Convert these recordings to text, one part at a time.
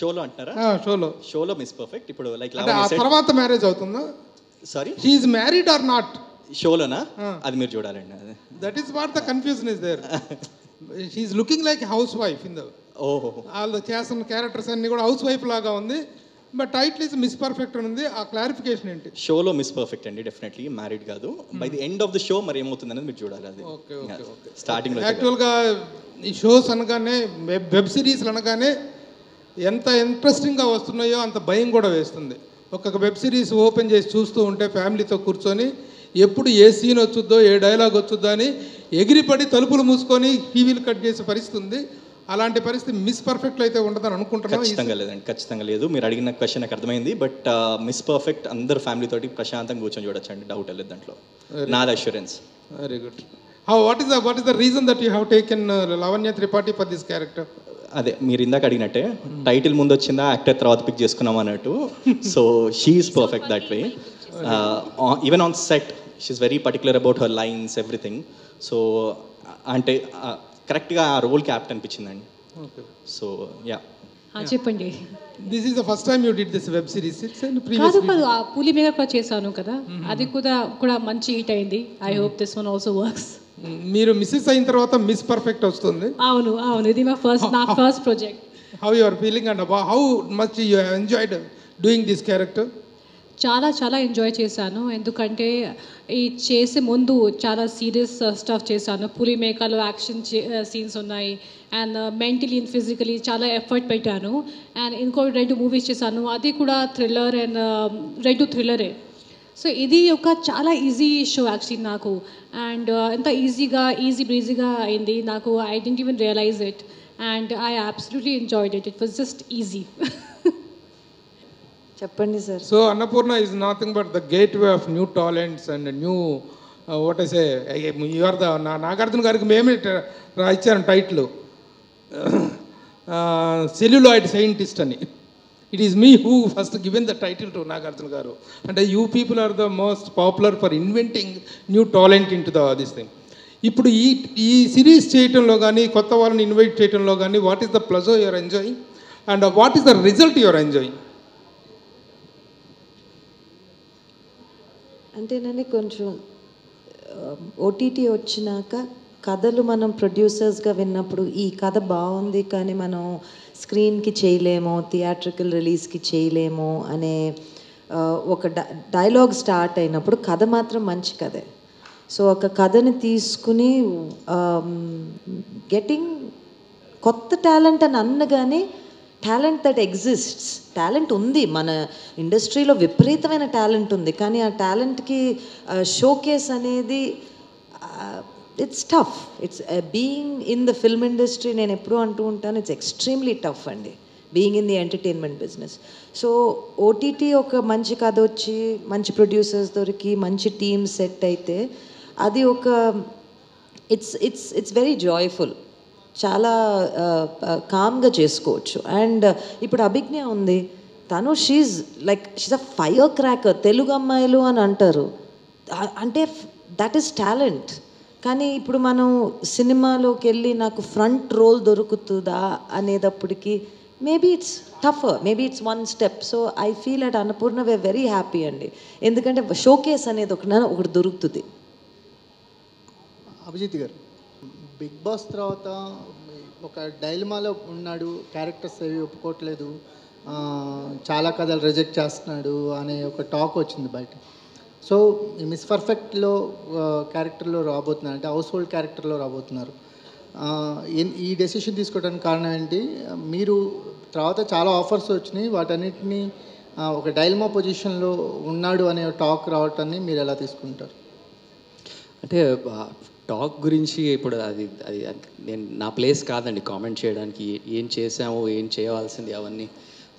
షోలో అంటారా? షోలో షోలో మిస్ పర్ఫెక్ట్. ఇప్పుడు లైక్ అంటే ఆ తర్వాత మ్యారేజ్ అవుతుందా? Sorry, she is married or not? షోలోనా? అది మీరు చూడాలండి. అది that is what the confusion is there. She is looking like house wife in the ఓహో, వాళ్ళు చేస్తున్న క్యారెక్టర్స్ అన్ని కూడా హౌస్ వైఫ్ లాగా ఉంది. But title is miss perfect అని ఉంది. ఆ క్లారిఫికేషన్ ఏంటి? షోలో మిస్ పర్ఫెక్ట్ అండి, డెఫినెట్లీ మ్యారీడ్ కాదు. By the end of the show మరి ఏమవుతుంది అనేది మీరు చూడాలి. అది ఓకే ఓకే ఓకే. స్టార్టింగ్ యాక్చువల్గా ఈ షోస్ అనగానే వెబ్ సిరీస్లు అనగానే ఎంత ఇంట్రెస్టింగ్గా వస్తున్నాయో అంత భయం కూడా వేస్తుంది. ఒక్కొక్క వెబ్ సిరీస్ ఓపెన్ చేసి చూస్తూ ఉంటే ఫ్యామిలీతో కూర్చొని ఎప్పుడు ఏ సీన్ వచ్చుద్దో ఏ డైలాగ్ వచ్చుద్దో అని ఎగిరిపడి తలుపులు మూసుకొని టీవీలు కట్ చేసే పరిస్థితి ఉంది. అలాంటి పరిస్థితి మిస్ పర్ఫెక్ట్లో అయితే ఉండదని అనుకుంటున్నాను. ఖచ్చితంగా లేదండి, ఖచ్చితంగా లేదు. మీరు అడిగిన క్వశ్చన్ నాకు అర్థమైంది. బట్ మిస్ పర్ఫెక్ట్ అందరు ఫ్యామిలీ తోటి ప్రశాంతంగా కూర్చొని చూడొచ్చు అండి, డౌట్ లేదు దాంట్లో. నాది assurance. Very good. What is the reason that you have taken Lavanya Tripathi for this character? అదే మీరు ఇందాక అడిగినట్టే, టైటిల్ ముందు వచ్చిందా యాక్టర్ తర్వాత పిక్ చేసుకున్నాం అన్నట్టు. So she's perfect that way. Even on set she's very particular about her lines everything. So అంటే కరెక్ట్గా ఆ రోల్ క్యాప్ట్ అనిపించిందండి. సో యా, చెప్పండి. This is the first time you did this web series? కాదు కాదు, ఆ పులి మీద కూడా చేశాను కదా, అది కూడా మంచి హిట్ అయింది. I hope this one also works. మీరు మిస్సెస్ అయిన తర్వాత మిస్ పర్ఫెక్ట్ వస్తుంది. అవును అవును, ఇది నా first project. How you are feeling and how much you have enjoyed doing this character? చాలా చాలా ఎంజాయ్ చేశాను. ఎందుకంటే ఈ చేసే ముందు చాలా సీరియస్ స్టఫ్ చేశాను. పులి మేకలో యాక్షన్ సీన్స్ ఉన్నాయి అండ్ మెంటలీ అండ్ ఫిజికలీ చాలా ఎఫర్ట్ పెట్టాను. అండ్ ఇంకో 2 మూవీస్ చేశాను, అది కూడా థ్రిల్లర్ అండ్ 2 థ్రిల్లరే. సో ఇది ఒక చాలా ఈజీ షో యాక్చువల్లీ నాకు. అండ్ ఎంత ఈజీ బ్రీజీగా అయింది నాకు. I didn't even realise it and I absolutely enjoyed it. It was just easy. చెప్పండి sir. So Annapurna is nothing but the gateway of new talents and new what I say, you are the Nagarjuna గారికి మేమే ఇచ్చాను title, celluloid scientist అని. It is me who first given the title to Nagarjuna garu. అంటే you people are the most popular for inventing new talent in to this thing. ఇప్పుడు ఈ series చేయటంలో కానీ కొత్త వాళ్ళని ఇన్వైట్ చేయడంలో కానీ what is the pleasure you're enjoying and what is the result you're enjoying? అంటేనండి కొంచెం ఓటీటీ వచ్చినాక కథలు మనం ప్రొడ్యూసర్స్గా విన్నప్పుడు ఈ కథ బాగుంది కానీ మనం స్క్రీన్కి చేయలేము, థియేట్రికల్ రిలీజ్కి చేయలేము అనే ఒక డైలాగ్ స్టార్ట్ అయినప్పుడు కథ మాత్రం మంచి కథే. సో ఒక కథని తీసుకుని గెటింగ్ కొత్త టాలెంట్ అని అన్నగానే టాలెంట్ దట్ ఎగ్జిస్ట్స్, టాలెంట్ ఉంది మన ఇండస్ట్రీలో, విపరీతమైన టాలెంట్ ఉంది. కానీ ఆ టాలెంట్కి షోకేస్ అనేది it's tough. It's being in the film industry, నేను ఎప్పుడూ అంటూ ఉంటాను, ఇట్స్ ఎక్స్ట్రీమ్లీ టఫ్ అండి being in the entertainment business. So OTT ఒక మంచి కథ వచ్చి మంచి ప్రొడ్యూసర్స్ దొరికి మంచి టీమ్ సెట్ అయితే అది ఒక ఇట్స్ వెరీ జాయ్ఫుల్, చాలా కామ్గా చేసుకోవచ్చు. అండ్ ఇప్పుడు అభిజ్ఞ ఉంది, తను she's a fire cracker. Telugu అమ్మాయిలు అని అంటారు, అంటే దట్ ఈస్ టాలెంట్. కానీ ఇప్పుడు మనం సినిమాలోకి వెళ్ళి నాకు ఫ్రంట్ రోల్ దొరుకుతుందా అనేటప్పటికి maybe it's టఫర్, maybe it's 1 step. So I feel at Annapurna way very happy అండి, ఎందుకంటే షోకేస్ అనేది ఒకటి దొరుకుతుంది. అభిజిత్ గారు, బిగ్ బాస్ తర్వాత ఒక డైలమాలో ఉన్నాడు, క్యారెక్టర్స్ ఏవి ఒప్పుకోవట్లేదు, చాలా కథలు రిజెక్ట్ చేస్తున్నాడు అనే ఒక టాక్ వచ్చింది బయట. సో ఈ మిస్ పర్ఫెక్ట్లో క్యారెక్టర్లో రాబోతున్నారు, అంటే హౌస్ హోల్డ్ క్యారెక్టర్లో రాబోతున్నారు. ఈ డెసిషన్ తీసుకోవడానికి కారణం ఏంటి? మీరు తర్వాత చాలా ఆఫర్స్ వచ్చినాయి, వాటన్నిటిని ఒక డైలమా పొజిషన్లో ఉన్నాడు అనే టాక్ రావటాన్ని మీరు ఎలా తీసుకుంటారు? అంటే టాక్ గురించి ఇప్పుడు అది అది నేను నా ప్లేస్ కాదండి కామెంట్ చేయడానికి. ఏం చేసాము, ఏం చేయవలసింది, అవన్నీ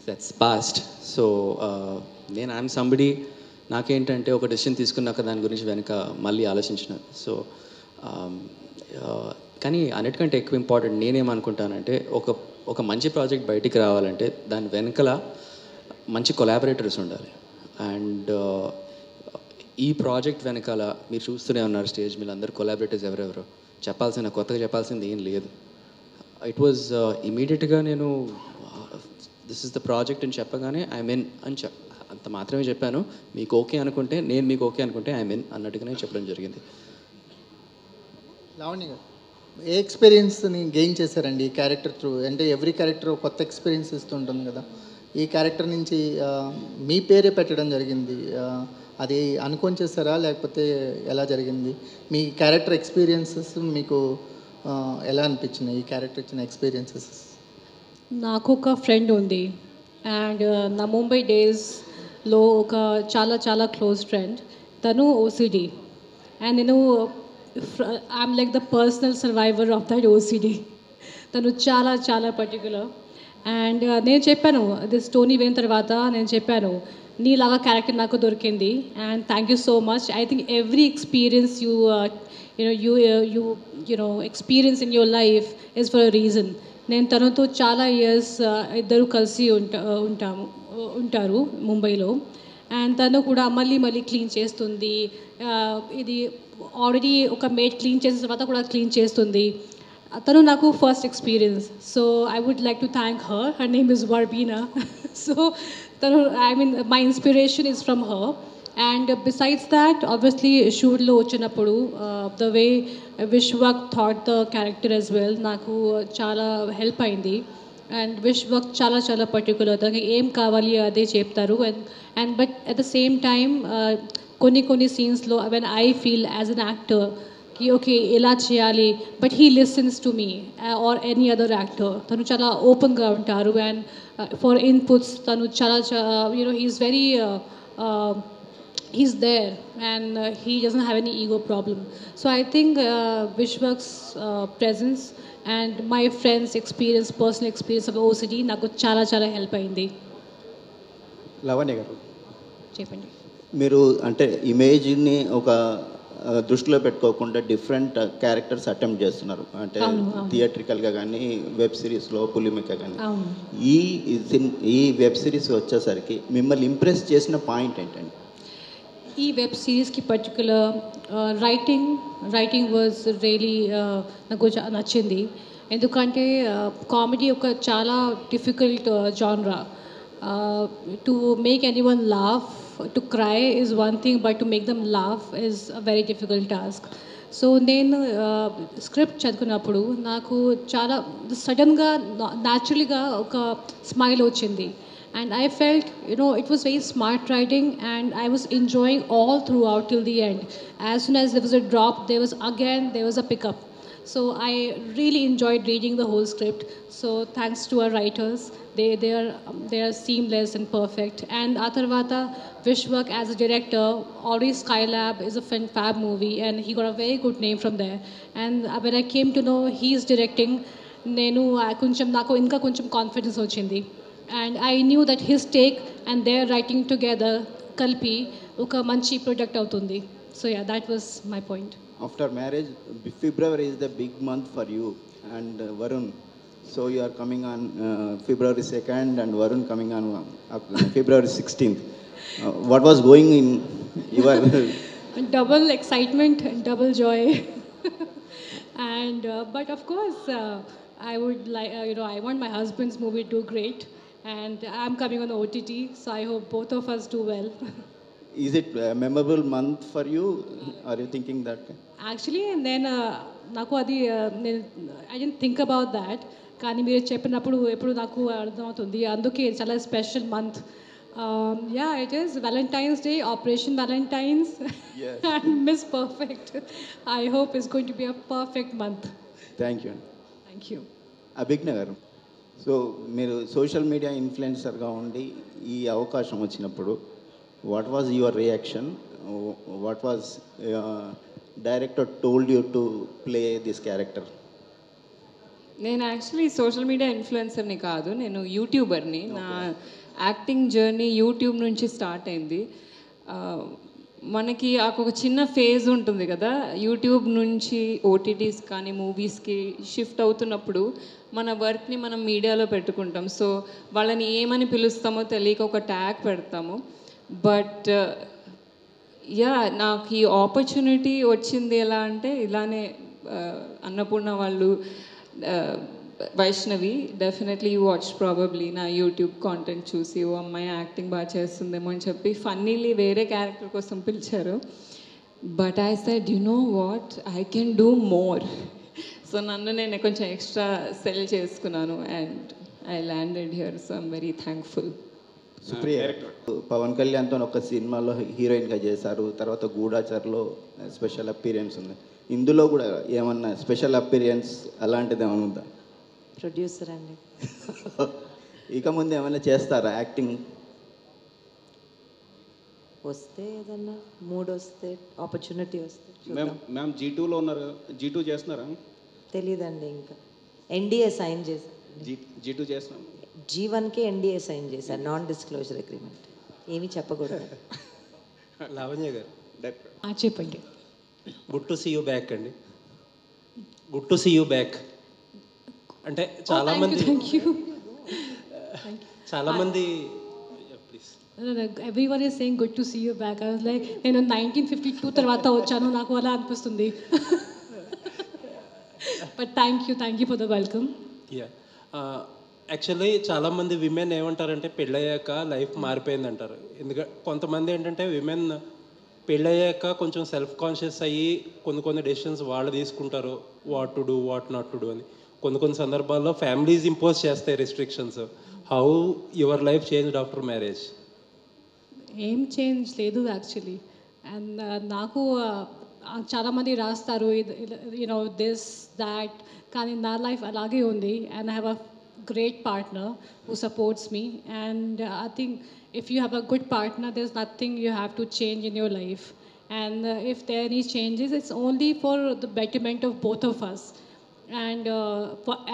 దట్స్ పాస్ట్. సో నేను ఐఎమ్ సంబడి, నాకేంటంటే ఒక డెసిషన్ తీసుకున్నాక దాని గురించి వెనక మళ్ళీ ఆలోచించిన. సో కానీ అన్నిటికంటే ఎక్కువ ఇంపార్టెంట్ నేనేమనుకుంటానంటే ఒక మంచి ప్రాజెక్ట్ బయటికి రావాలంటే దాని వెనకల మంచి కొలాబరేటర్స్ ఉండాలి. అండ్ ఈ ప్రాజెక్ట్ వెనకాల మీరు చూస్తూనే ఉన్నారు స్టేజ్ మీద అందరు కొలాబరేటర్స్ ఎవరెవరో, కొత్తగా చెప్పాల్సింది ఏం లేదు. ఇట్ వాజ్ ఇమీడియట్గా నేను దిస్ ఇస్ ద ప్రాజెక్ట్ అని చెప్పగానే ఐఎమ్ ఇన్ అని అంత మాత్రమే చెప్పాను. మీకు ఓకే అనుకుంటే, నేను మీకు ఓకే అనుకుంటే ఐఎమ్ ఇన్ అన్నట్టుగానే చెప్పడం జరిగింది. లావణ్య గారు, ఏ ఎక్స్పీరియన్స్ని గెయిన్ చేశారండి ఈ క్యారెక్టర్ త్రూ? అంటే ఎవ్రీ క్యారెక్టర్ కొత్త ఎక్స్పీరియన్స్ ఇస్తుంటుంది కదా. ఈ క్యారెక్టర్ నుంచి మీ పేరే పెట్టడం జరిగింది. అది అనుకొని చేస్తారా లేకపోతే ఎలా జరిగింది? మీ క్యారెక్టర్ ఎక్స్పీరియన్సెస్ మీకు ఎలా అనిపించినాయి? ఈ క్యారెక్టర్ ఇచ్చిన ఎక్స్పీరియన్సెస్? నాకు ఒక ఫ్రెండ్ ఉంది, అండ్ నా ముంబై డేస్లో ఒక చాలా క్లోజ్ ఫ్రెండ్. తను ఓసిడి, అండ్ నేను I'm like the personal survivor of that OCD. తను చాలా పర్టికులర్. అండ్ నేను చెప్పాను, అది స్టోరీ విన్న తర్వాత నేను చెప్పాను, నీలాగా క్యారెక్టర్ నాకు దొరికింది, and thank you so much. I think every experience you experience in your life is for a reason. నేను తనతో చాలా ఇయర్స్ ఇద్దరు కలిసి ఉంటారు ముంబైలో, అండ్ తను కూడా మళ్ళీ క్లీన్ చేస్తుంది. ఇది ఆల్రెడీ ఒక మేడ్ క్లీన్ చేసిన తర్వాత కూడా క్లీన్ చేస్తుంది. తను నాకు first experience. So I would like to thank her name is Verbena. So తను, I mean my inspiration is from her. And besides that, obviously షూట్లో వచ్చినప్పుడు the way Vishwak thought the character as well నాకు చాలా help అయింది. And Vishwak చాలా particular, దానికి ఏం కావాలి అదే చెప్తారు. And but at the same time కొన్ని సీన్స్లో when I feel as an actor కి ఓకే ఎలా చేయాలి, but he listens to me or any other actor. తను చాలా ఓపెన్గా ఉంటారు, అండ్ ఫర్ ఇన్పుట్స్ తను చాలా he's very he's there, and he doesn't have any ego problem. So I think Vishwak's presence and my friends' experience, personal experience of OCD నాకు చాలా help అయింది. లవణ్య గారు, చెప్పండి. మీరు అంటే ఇమేజ్ని ఒక దృష్టిలో పెట్టుకోకుండా డిఫరెంట్ క్యారెక్టర్స్ అటెంప్ట్ చేస్తున్నారు. అంటే థియేట్రికల్గా కానీ వెబ్ సిరీస్లో పులిమిక కానీ. ఈ వెబ్ సిరీస్ వచ్చేసరికి మిమ్మల్ని ఇంప్రెస్ చేసిన పాయింట్ ఏంటండి? ఈ వెబ్ సిరీస్కి పర్టికులర్ రైటింగ్ వాజ్ రియలీ నాకు నచ్చింది. ఎందుకంటే కామెడీ ఒక చాలా difficult genre. To make anyone laugh, to cry is one thing, but to make them laugh is a very difficult task. So నేను స్క్రిప్ట్ చదువుకున్నప్పుడు నాకు చాలా సడన్గా న్యాచురల్గా ఒక స్మైల్ వచ్చింది. And I felt, it was very smart writing, and I was enjoying all throughout till the end. As soon as there was a drop, there was a pickup. So I really enjoyed reading the whole script. So thanks to our writers, they are seamless and perfect. And Atharvata Vishwak as a director, already Skylab is a fab movie, and he got a very good name from there. And when I came to know he is directing, నాకు ఇంకా కొంచెం confidence వచ్చింది. And I knew that his take and their writing together kalpi oka manchi product avutundi. So yeah, that was my point. After marriage, February is the big month for you and Varun. So you are coming on February 2nd and Varun coming on February 16th. What was going in your double excitement, double joy. And but of course I would like I want my husband's movie to do great. And I'm coming on OTT, so I hope both of us do well. Is it a memorable month for you? Are you thinking that? Actually, నేను నాకు అది I didn't think about that. కానీ మీరు చెప్పినప్పుడు ఎప్పుడు నాకు అర్థమవుతుంది. అందుకే చాలా special month. Yeah, it is Valentine's Day, Operation Valentine's. Yes. And Miss Perfect. I hope it's going to be a perfect month. Thank you. Thank you. అభిజ్ఞ గారు, so మీరు సోషల్ మీడియా ఇన్ఫ్లుయెన్సర్గా ఉండి ఈ అవకాశం వచ్చినప్పుడు what was your reaction? What was director told you to play this character? నేను actually social media ఇన్ఫ్లుయెన్సర్ని కాదు, నేను యూట్యూబర్ని. నా యాక్టింగ్ జర్నీ యూట్యూబ్ నుంచి స్టార్ట్ అయింది. మనకి ఒక చిన్న ఫేజ్ ఉంటుంది కదా, యూట్యూబ్ నుంచి ఓటీటీస్ కానీ మూవీస్కి షిఫ్ట్ అవుతున్నప్పుడు మన వర్క్ని మనం మీడియాలో పెట్టుకుంటాం. సో వాళ్ళని ఏమని పిలుస్తామో తెలియక ఒక ట్యాగ్ పెడతాము. బట్ నాకు ఈ ఆపర్చునిటీ వచ్చింది ఎలా అంటే, ఇలానే అన్నపూర్ణ వాళ్ళు Vaishnavi, definitely you watch probably నా యూట్యూబ్ కాంటెంట్ చూసి ఓ అమ్మాయి యాక్టింగ్ బాగా చేస్తుందేమో అని చెప్పి ఫన్నీలీ వేరే క్యారెక్టర్ కోసం పిలిచారు. But I said you know what, I can do more. So నన్ను నేను కొంచెం ఎక్స్ట్రా సెల్ చేసుకున్నాను and I landed here. So I'm very thankful. Supriya Pawan కళ్యాణ్తో ఒక సినిమాలో హీరోయిన్గా చేశారు, తర్వాత గూఢాచార్లో స్పెషల్ అపీరియన్స్ ఉంది. ఇందులో కూడా ఏమన్నా స్పెషల్ అపీరియన్స్ అలాంటిది ఏమైనా ఉందా? ప్రొడ్యూసర్ అండి. ఇక ముందు ఏమైనా చేస్తారా యాక్టింగ్? వస్తే ఏదన్నా మూడ్ వస్తే, ఆపర్చునిటీ వస్తే. మ్యామ్ G2లో ఉన్నారు, G2 చేస్తున్నారా? తెలియదండి. ఇంకా ఎన్డీఏ సైన్ చేశాను. G2 చేస్తున్నాం. G1కే ఎన్డీఏ సైన్ చేశాను, నాన్ డిస్క్లోజర్ అగ్రిమెంట్. ఏమీ చెప్పకూడదు. లావణ్య గారు చెప్పండి. Good to see you back అండి. Good to see you back అంటే చాలామంది please everyone is saying good to see you back. I was like నేను 1952 తర్వాత వచ్చాను, నాకు అలా అనిపిస్తుంది. But thank you for the welcome. Yeah, actually చాలామంది విమెన్ ఏమంటారంటే పెళ్ళయ్యాక లైఫ్ మారిపోయింది అంటారు. ఎందుకంటే కొంతమంది ఏంటంటే విమెన్ పెళ్ళయ్యాక కొంచెం సెల్ఫ్ కాన్షియస్ అయ్యి కొన్ని డెసిషన్స్ వాళ్ళు తీసుకుంటారు, what to do what not to do అని. కొన్ని సందర్భాల్లో ఫ్యామిలీస్ ఇంపోజ్ చేస్తాయి restrictions. How your life changed after marriage? ఏం చేంజ్ లేదు యాక్చువల్లీ. అండ్ నాకు చాలామంది రాస్తారు యూనో దిస్ దాట్, కానీ నా లైఫ్ అలాగే ఉంది. And I have a great partner who supports me, and I think if you have a good partner, there's nothing you have to change in your life. And if there are any changes, it's only for the betterment of both of us. And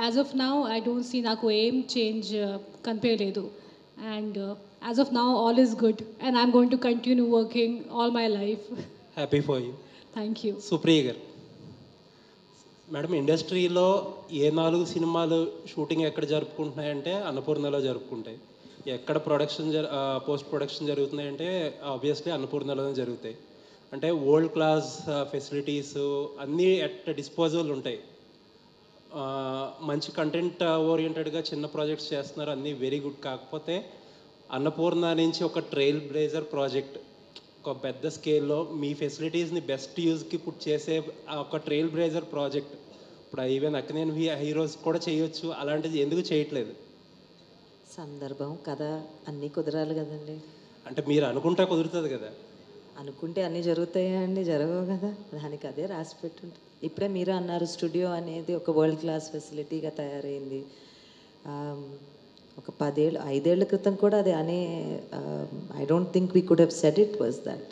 as of now, I don't see naku aim change kanpeledu. And as of now, all is good, and I'm going to continue working all my life. Happy for you. Thank you. Supriya గారు, madam ఇండస్ట్రీలో ఏ 4 సినిమాలు shooting ఎక్కడ జరుపుకుంటున్నాయంటే అన్నపూర్ణలో జరుపుకుంటాయి. ఎక్కడ post production జరుగుతున్నాయంటే obviously అన్నపూర్ణలోనే జరుగుతాయి. అంటే world class facilities అన్నీ at disposal ఉంటాయి. మంచి కంటెంట్ ఓరియంటెడ్గా చిన్న ప్రాజెక్ట్స్ చేస్తున్నారు, అన్నీ వెరీ గుడ్. కాకపోతే అన్నపూర్ణ నుంచి ఒక ట్రైల్ బ్లేజర్ ప్రాజెక్ట్, ఒక పెద్ద స్కేల్లో మీ ఫెసిలిటీస్ని బెస్ట్ యూజ్కి పుట్ చేసే ఒక ట్రైల్ బ్లేజర్ ప్రాజెక్ట్ ఇప్పుడు ఈవెన్ అక్కినేని హీరోస్ కూడా చేయొచ్చు, అలాంటిది ఎందుకు చేయట్లేదు? సందర్భం కదా, అన్నీ కుదరాలి కదండి. అంటే మీరు అనుకుంటా కుదురుతుంది కదా? అనుకుంటే అన్నీ జరుగుతాయా అండి? జరగవు కదా, దానికి అదే రాసి పెట్టుంటుంది. ఇప్పుడే మీరు అన్నారు స్టూడియో అనేది ఒక వరల్డ్ క్లాస్ ఫెసిలిటీగా తయారైంది. ఒక 5 ఏళ్ల క్రితం కూడా అది అనే I don't think we could have said it was that.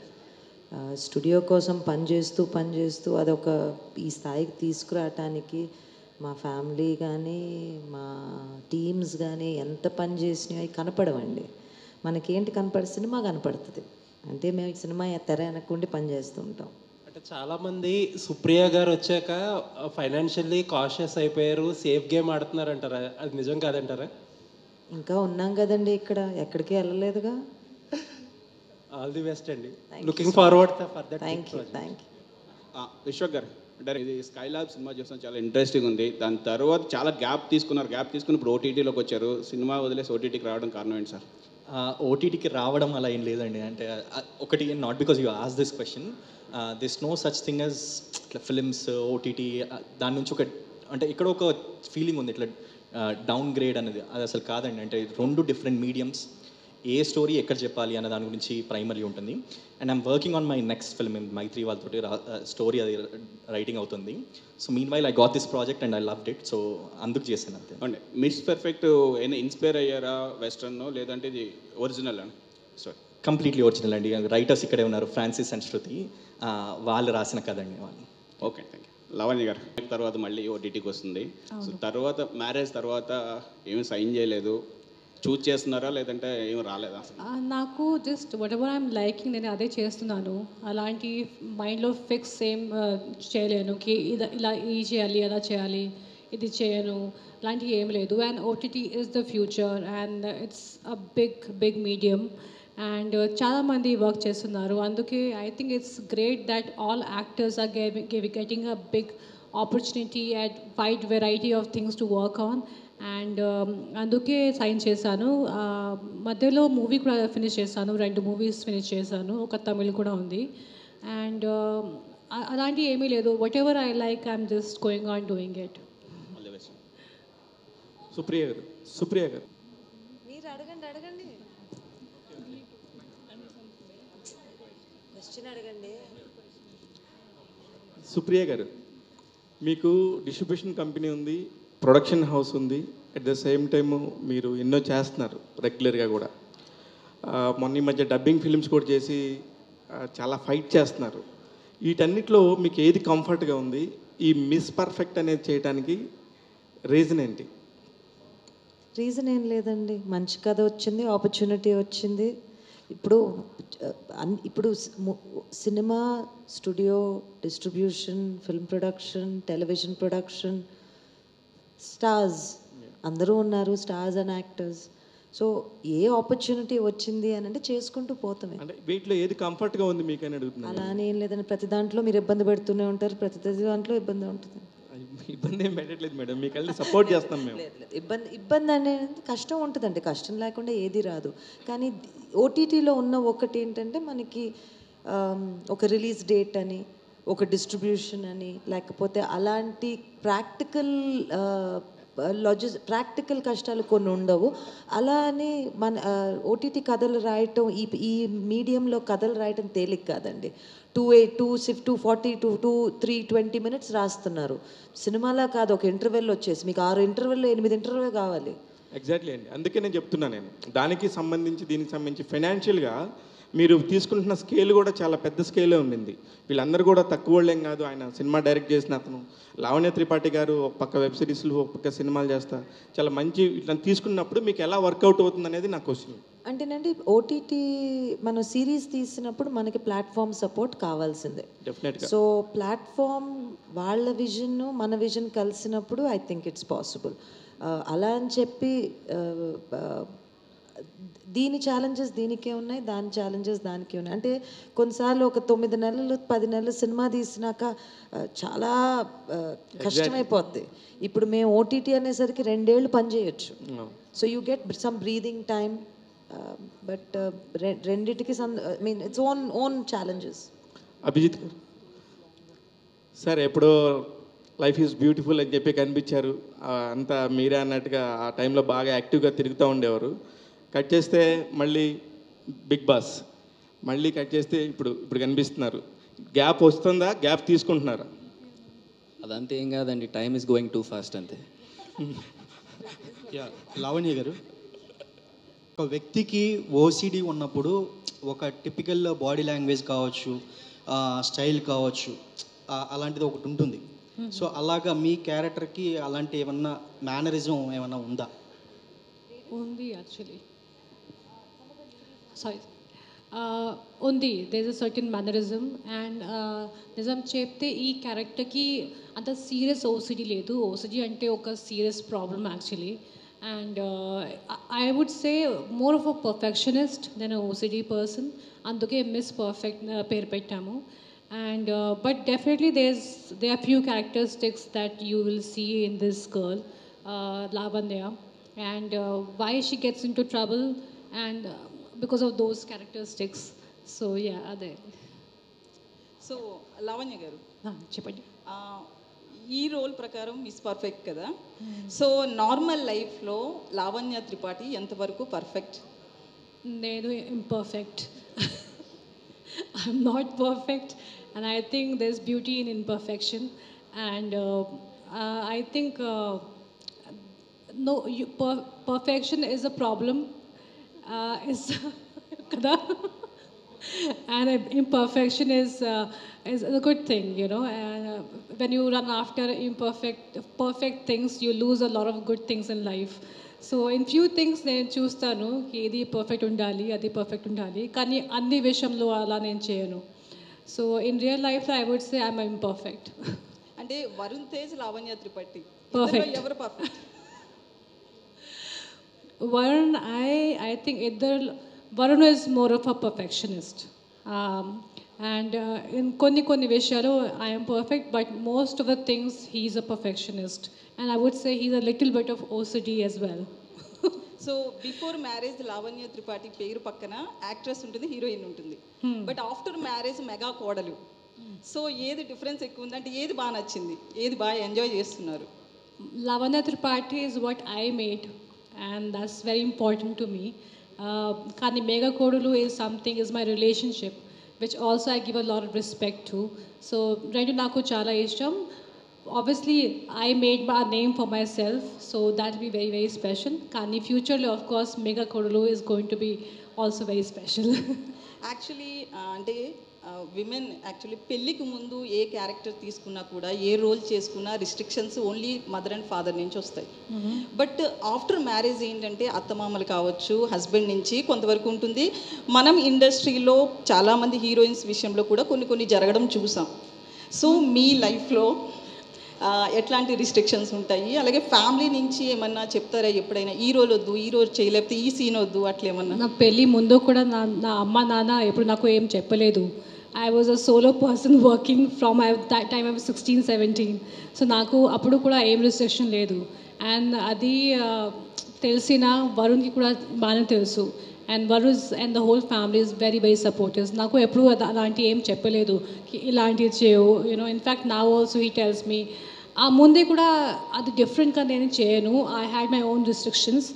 Studio కోసం పనిచేస్తూ అదొక ఈ స్థాయికి తీసుకురావటానికి మా ఫ్యామిలీ కానీ మా టీమ్స్ కానీ ఎంత పని చేసినాయో అవి కనపడవండి. మనకేంటి కనపడే సినిమా కనపడుతుంది, అంటే మేము ఈ సినిమా తెర వెనక్కుండి పనిచేస్తూ ఉంటాం. అంటే చాలామంది సుప్రియ గారు వచ్చాక ఫైనాన్షియల్లీ కాషియస్ అయిపోయారు, సేఫ్ గేమ్ ఆడుతున్నారు అంటారా? అది నిజం కాదంటారా? ఇంకా ఉన్నాం కదండి, ఇక్కడ ఎక్కడికి వెళ్ళలేదుగా. ఆల్ ది బెస్ట్ అండి, looking forward for that. Thank you. Vishwak గారు, అంటే ఇది స్కైలాబ్ సినిమా చూస్తాం, చాలా ఇంట్రెస్టింగ్ ఉంది. దాని తర్వాత చాలా గ్యాప్ తీసుకుని ఇప్పుడు ఓటీటీలోకి వచ్చారు. సినిమా వదిలేసి ఓటీటీకి రావడం కారణం ఏంటి సార్? ఓటీటీకి రావడం అలా ఏం లేదండి. అంటే ఒకటి not because you ask this question, this no such thing as ఇట్లా ఫిల్మ్స్ ఓటీటీ. దాని నుంచి ఒక అంటే ఇక్కడ ఒక ఫీలింగ్ ఉంది ఇట్లా డౌన్ గ్రేడ్ అనేది. అది అసలు కాదండి. అంటే 2 డిఫరెంట్ మీడియమ్స్, ఏ స్టోరీ ఎక్కడ చెప్పాలి అన్న దాని గురించి ప్రైమరీ ఉంటుంది. And I'm working on my next film, Mythri వాళ్ళతోటి స్టోరీ అది రైటింగ్ అవుతుంది. So mean while I got this project and I loved it. So అందుకు చేశాను అంతే. అంటే మిస్ పర్ఫెక్ట్ ఏమైనా ఇన్స్పైర్ అయ్యారా వెస్టర్న్, లేదంటే ఇది ఒరిజినల్ అని? సార్ కంప్లీట్లీ ఒరిజినల్ అండి. రైటర్స్ ఇక్కడే ఉన్నారు, ఫ్రాన్సిస్ అండ్ శృతి, వాళ్ళు రాసిన కథ అండి వాళ్ళు. Okay, thank you. లవణ్య గారు, తర్వాత మళ్ళీ ఓటీటీకి వస్తుంది. సో తర్వాత మ్యారేజ్ తర్వాత ఏమి సైన్ చేయలేదు, చూజ్ చేస్తున్నారా లేదంటే ఏమి రాలేదా? నాకు just what ever I'm liking నేను అదే చేస్తున్నాను. అలాంటి మైండ్లో ఫిక్స్ ఏం చేయలేను కి ఇలా ఇది చేయాలి అలా చేయాలి ఇది చేయను, అలాంటివి ఏం లేదు. And OTT is the future and it's a big medium and చాలామంది వర్క్ చేస్తున్నారు. అందుకే I think it's great that all actors are getting a big opportunity at wide variety of things to work on. And అందుకే sign చేశాను. మధ్యలో movie కూడా finish చేశాను, 2 movies finish చేశాను, ఒక తమిళ్ కూడా ఉంది. అండ్ అలాంటి ఏమీ లేదు. What ever I like I'm just going on doing it. Supriya గారు మీరు అడగండి క్వశ్చన్ అడగండి. సుప్రియ గారు, మీకు డిస్ట్రిబ్యూషన్ కంపెనీ ఉంది, ప్రొడక్షన్ హౌస్ ఉంది, అట్ ద సేమ్ టైము మీరు ఎన్నో చేస్తున్నారు రెగ్యులర్గా కూడా. మొన్న ఈ మధ్య డబ్బింగ్ ఫిలిమ్స్ కూడా చేసి చాలా ఫైట్ చేస్తున్నారు. వీటన్నిటిలో మీకు ఏది కంఫర్ట్గా ఉంది? ఈ మిస్ పర్ఫెక్ట్ అనేది చేయడానికి రీజన్ ఏంటి? రీజన్ ఏం లేదండి, మంచి కథ వచ్చింది, ఆపర్చునిటీ వచ్చింది. ఇప్పుడు cinema, studio, distribution, film production, television production, stars అందరూ ఉన్నారు, stars and actors. So A opportunity వచ్చింది అని అంటే చేసుకుంటూ పోతామే. అంటే వీటిలో ఏది కంఫర్ట్గా ఉంది మీకు అని అడుగుతున్నాను. అలా అని ఏం లేదండి, ప్రతి దాంట్లో మీరు ఇబ్బంది పెడుతూనే ఉంటారు, ప్రతి దాంట్లో ఇబ్బంది ఉంటుంది. ఇబ్బంది ఏం పెట్టట్లేదు మేడం, మీకు వెళ్ళి సపోర్ట్ చేస్తాం మేము. ఇబ్బంది అనేది కష్టం ఉంటుందండి, కష్టం లేకుండా ఏది రాదు. కానీ ఓటీటీలో ఉన్న ఒకటి ఏంటంటే మనకి ఒక రిలీజ్ డేట్ అని, ఒక డిస్ట్రిబ్యూషన్ అని, లేకపోతే అలాంటి ప్రాక్టికల్ కష్టాలు కొన్ని ఉండవు. అలా అని మన ఓటీటీ కథలు రాయటం, ఈ మీడియంలో కథలు రాయటం తేలిక కాదండి. 240 to 320 minutes రాస్తున్నారు. సినిమాలా కాదు, ఒక ఇంటర్వెల్ వచ్చేసి మీకు 6 ఇంటర్వెల్లో 8 ఇంటర్వెల్ కావాలి. ఎగ్జాక్ట్లీ అండి, అందుకే నేను చెప్తున్నాను. నేను దీనికి సంబంధించి ఫైనాన్షియల్గా మీరు తీసుకుంటున్న స్కేల్ కూడా చాలా పెద్ద స్కేలే ఉండింది. వీళ్ళందరూ కూడా తక్కువ వాళ్ళేం కాదు. ఆయన సినిమా డైరెక్ట్ చేసిన అతను, లావణ్య త్రిపాఠి గారు ఒక పక్క వెబ్ సిరీస్లు, ఒక పక్క సినిమాలు చేస్తా, చాలా మంచి ఇట్లా తీసుకున్నప్పుడు మీకు ఎలా వర్కౌట్ అవుతుంది అనేది నా క్వశ్చన్. అంటేనండి ఓటీటీ మనం సిరీస్ తీసినప్పుడు మనకి ప్లాట్ఫామ్ సపోర్ట్ కావాల్సిందే. డెఫినెట్గా. సో ప్లాట్ఫామ్ వాళ్ళ విజన్ మన విజన్ కలిసినప్పుడు ఐ థింక్ ఇట్స్ పాసిబుల్. అలా అని చెప్పి దీని ఛాలెంజెస్ దీనికే ఉన్నాయి, దాని ఛాలెంజెస్ దానికే ఉన్నాయి. అంటే కొన్నిసార్లు ఒక 9 నెలలు 10 నెలలు సినిమా తీసినాక చాలా కష్టమైపోద్ది. ఇప్పుడు మేము ఓటీటీ అనేసరికి 2 ఏళ్ళు పనిచేయచ్చు. So you get some breathing time, but రెండిటికి its own challenges. Abhijit garu, sir ఎప్పుడో లైఫ్ ఈజ్ బ్యూటిఫుల్ అని చెప్పి కనిపించారు, అంతా మీరే అన్నట్టుగా ఆ టైంలో బాగా యాక్టివ్గా తిరుగుతూ ఉండేవారు. కట్ చేస్తే మళ్ళీ బిగ్ బాస్, మళ్ళీ కట్ చేస్తే ఇప్పుడు కనిపిస్తున్నారు. గ్యాప్ వస్తుందా, గ్యాప్ తీసుకుంటున్నారా? అదంతా ఏం కాదండి, time is going too fast అంతే. లావణ్య గారు, ఒక వ్యక్తికి ఓసిడి ఉన్నప్పుడు ఒక టిపికల్ బాడీ లాంగ్వేజ్ కావచ్చు, స్టైల్ కావచ్చు, అలాంటిది ఒకటి ఉంటుంది. సో అలాగా మీ క్యారెక్టర్కి అలాంటి ఏమన్నా మేనరిజం ఏమన్నా ఉందా? ఉంది యాక్చువల్లీ, సారీ ఉంది. There is a certain mannerism. And నిజం చెప్తే ఈ క్యారెక్టర్కి అంత సీరియస్ ఓసిడి లేదు. ఓసిడి అంటే ఒక serious problem actually. And I would say more of a perfectionist then a OCD person. అందుకే మిస్ పర్ఫెక్ట్ పేరు పెట్టాము. And but definitely there are few characteristics that you will see in this girl, Lavanya, and why she gets into trouble, and because of those characteristics. So yeah, there. So Lavanya garu, చెప్పండి. ఈ role ప్రకారం miss perfect కదా. So normal లైఫ్లో లావణ్య త్రిపాఠి ఎంతవరకు perfect? నేను imperfect. I'm not perfect, and I think there's beauty in imperfection. And I think perfection is a problem. Is and imperfection is a good thing, you know. And when you run after perfect things, you lose a lot of good things in life. So in few things నేను చూస్తాను, ఏది perfect ఉండాలి, అది perfect ఉండాలి, కానీ అన్ని విషయంలో అలా నేను చేయను. సో ఇన్ రియల్ లైఫ్లో I would say I'm imperfect. అంటే వరుణ్ తేజ్, లావణ్య త్రిపాఠి పర్ఫెక్ట్. ఎవరు perfect? Varun, I think Varun is more of a perfectionist, and in కొన్ని విషయాలు I'm perfect, but most of the things he's a perfectionist and I would say he's a little bit of OCD as well. So before marriage Lavanya Tripathi పేరు పక్కన actress ఉంటుంది, heroine ఉంటుంది. But after marriage mega కోడలు. So ఏది difference ఎక్కువ ఉంది అంటే ఏది బాగా నచ్చింది, ఏది బాగా ఎంజాయ్ చేస్తున్నారు? Lavanya Tripathi is what I made, and that's very important to me. Kani Mega Kodulu is something, is my relationship, which also I give a lot of respect to. So, Rendu Naku Chala Isham. Obviously, I made my name for myself, so that will be very, very special. Kani future, of course, Mega Kodulu is going to be also very special. Actually అంటే women actually పెళ్ళికి ముందు ఏ character తీసుకున్నా కూడా, ఏ role చేసుకున్నా restrictions only mother and father నుంచి వస్తాయి. But after marriage ఏంటంటే అత్తమామలు కావచ్చు, హస్బెండ్ నుంచి కొంతవరకు ఉంటుంది. మనం ఇండస్ట్రీలో చాలామంది హీరోయిన్స్ విషయంలో కూడా కొన్ని జరగడం చూసాం. సో మీ లైఫ్లో ఎట్లాంటి రిస్ట్రిక్షన్స్ ఉంటాయి, అలాగే ఫ్యామిలీ నుంచి ఏమన్నా చెప్తారా ఎప్పుడైనా ఈ రోల్ వద్దు, ఈ రోల్ చేయలేకపోతే ఈ సీన్ వద్దు అట్లా ఏమన్నా? నా పెళ్ళి ముందు కూడా నా అమ్మ నాన్న ఎప్పుడు నాకు ఏం చెప్పలేదు. I was a solo person working from that time I was 16-17. So నాకు అప్పుడు కూడా ఏం రిస్ట్రిక్షన్ లేదు. అండ్ అది తెలిసిన వరుణ్కి కూడా బాగానే తెలుసు. And Varun and the whole family is very very supportive. నాకు ఎప్పుడు అలాంటి ఏం చెప్పలేదు, ఇలాంటివి చేయవు. యూనో ఇన్ఫ్యాక్ట్ నా ఆల్సో హీ టెల్స్ మీ. ఆ ముందే కూడా అది డిఫరెంట్గా నేను చేయను. I had my own restrictions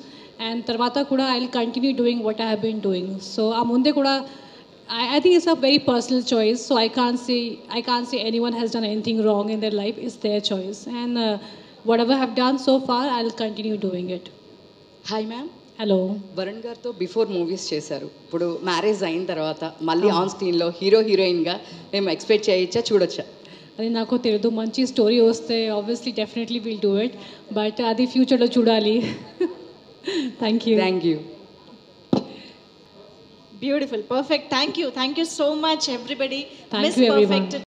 and తర్వాత కూడా I will continue doing what I have been doing. So ఆ ముందే కూడా I think it's a very personal choice, so I can't say anyone has done anything wrong in their life. It's their choice, and whatever I've done so far, I'll continue doing it. Hi ma'am. Hello. Varun గారితో before movies చేశారు, ఇప్పుడు marriage అయిన తర్వాత మళ్ళీ on స్క్రీన్లో హీరోయిన్గా మేము expect చేయొచ్చా, చూడొచ్చా? అది నాకు తెలియదు. మంచి స్టోరీ వస్తే obviously definitely will do it, but అది ఫ్యూచర్లో చూడాలి. Thank you. Beautiful, perfect. Thank you so much, everybody. Thank you, everyone. Perfect